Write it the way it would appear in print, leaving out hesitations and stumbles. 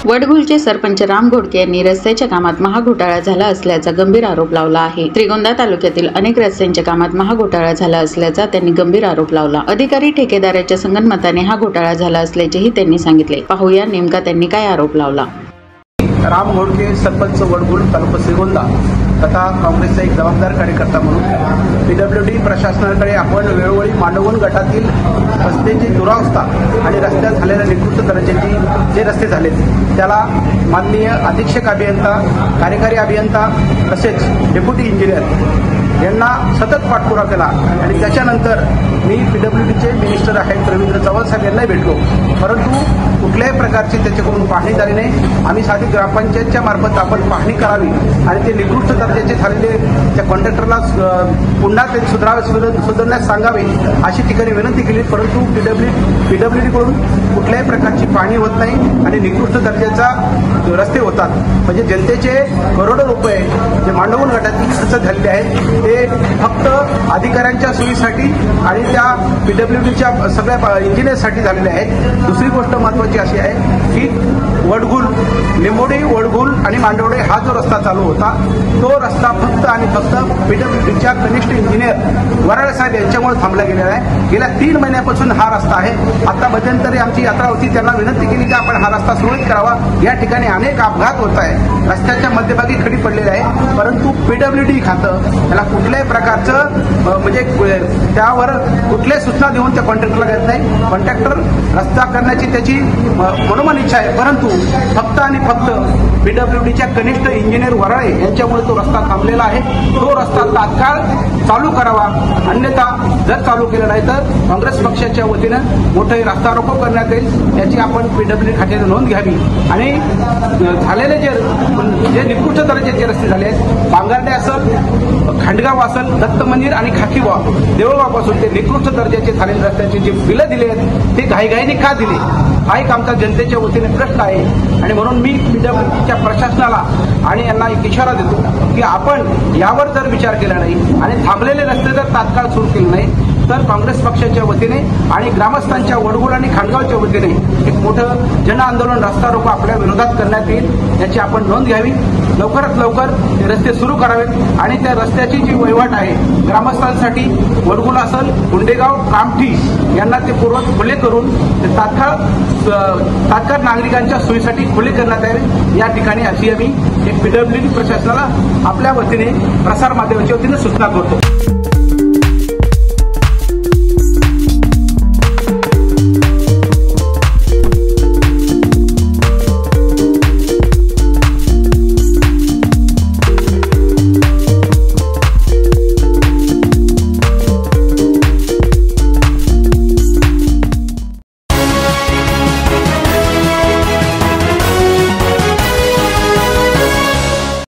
वडघुलचे सरपंच राम घोडके यांनी रस्त्याच्या कामात महाघोटाळा झाला असल्याचा गंभीर आरोप लावला आहे। श्रीगोंदा तालुक्यातील अनेक रस्त्यांच्या कामात महाघोटाळा झाला असल्याचा त्यांनी गंभीर आरोप लावला। अधिकारी ठेकेदाराच्या संगनमताने हा घोटाळा झाला असल्याचेही त्यांनी सांगितले। पाहूया नेमका त्यांनी काय आरोप लावला। राम घोडके सरपंच वडघुल तालुका श्रीगोंदा तथा काँग्रेसचा एक जबाबदार कार्यकर्ता म्हणून पीडब्ल्यूडी प्रशासनाकडे आपण वेळोवेळी मांडवगण गटातील रस्त्याची दुरावस्था आणि रस्त्यात झालेल्या निकृष्ट दर्जाची जे रस्ते झाले त्याला माननीय अधीक्षक अभियंता, कार्यकारी अभियंता तसेच डेप्युटी इंजिनियर यांना सतत पाठपुरावा केला आणि त्याच्यानंतर मी पीडब्ल्यूडीचे मिनिस्टर आहेत रवींद्र चव्हाण साहेब यांनाही भेटलो, परंतु कुठल्याही प्रकारची त्याच्याकडून पाहणी झाली नाही। आम्ही साधी ग्रामपंचायतच्या मार्फत आपण पाहणी करावी आणि ते निकृष्ट दर्जाचे झालेले त्या कॉन्ट्रॅक्टरला पुन्हा ते सुधारण्यास सांगावे अशी ठिकाणी विनंती केली, परंतु पीडब्ल्यूडीकडून कुठल्याही प्रकारची पाहणी होत नाही आणि निकृष्ट दर्जाचा रस्ते होतात। म्हणजे जनतेचे करोडो रुपये जे मांडवगण गटातील खर्च झालेले आहेत ते फक्त अधिकाऱ्यांच्या सोयीसाठी आणि त्या पीडब्ल्यूडीच्या सगळ्या इंजिनियरसाठी झालेले आहेत। दुसरी गोष्ट महत्त्वाची अशी आहे की वडघुल, लिंबोडी, वडघुल आणि मांडवडे हा जो रस्ता चालू होता तो रस्ता फक्त आणि फक्त पीडब्ल्यूडीच्या कनिष्ठ इंजिनियर वराळे साहेब यांच्यामुळे थांबला गेलेला आहे। गेल्या 3 महिन्यापासून हा रस्ता आहे। आता मध्यंतरी आमची यात्रा होती, त्यांना विनंती केली की आपण हा रस्ता सुरळीत करावा। या ठिकाणी अनेक अपघात होत आहे, रस्त्याच्या मध्यभागी खडी पडलेली आहे, परंतु पीडब्ल्यूडी खातं त्याला कुठल्याही प्रकारचं म्हणजे त्यावर कुठल्याही सूचना देऊन त्या कॉन्ट्रॅक्टरला घेत नाही। कॉन्ट्रॅक्टर रस्ता करण्याची त्याची मनोमन इच्छा आहे, परंतु फक्त आणि फक्त पीडब्ल्यूडीच्या कनिष्ठ इंजिनियर वराळे यांच्यामुळे तो रस्ता थांबलेला आहे। तो रस्ता तात्काळ चालू करावा, अन्यथा जर चालू केलं नाही तर काँग्रेस पक्षाच्या वतीनं मोठे रस्ता रोको करण्यात येईल, याची आपण पीडब्ल्यूडी खात्याने नोंद घ्यावी। आणि झालेले जे निकृष्ट दर्जाचे रस्ते झाले आहेत, बांगारडे असेल, खांडगाव असेल, दत्त मंदिर आणि खाकीवाव, देऊळगावपासून ते निकृष्ट दर्जाचे झालेले रस्त्याचे जे बिलं दिले आहेत ते घाईघाईने का दिले, हा एक आमचा जनतेच्या वतीने प्रश्न आहे। आणि म्हणून मी पीडब्ल्यूडीच्या प्रशासनाला आणि यांना एक इशारा देतो की आपण यावर जर विचार केला नाही आणि थांबलेले रस्ते जर तात्काळ सुरू केले नाही तर काँग्रेस पक्षाच्या वतीने आणि ग्रामस्थांच्या वडघुल आणि खांडगावच्या वतीने एक मोठं जन आंदोलन, रस्ता रोको आपल्या विरोधात करण्यात येईल, याची आपण नोंद घ्यावी। लवकरात लवकर ते रस्ते सुरू करावेत आणि त्या रस्त्याची जी वहिवाट आहे ग्रामस्थांसाठी वडघुल असेल, गुंडेगाव, कामठी यांना ते पूर्वत खुले करून ते तात्काळ नागरिकांच्या सोयीसाठी खुले करण्यात यावे। या ठिकाणी अशी आम्ही एक पीडब्ल्यूडी प्रशासनाला आपल्या वतीने प्रसार माध्यमाच्या वतीने सूचना करतो।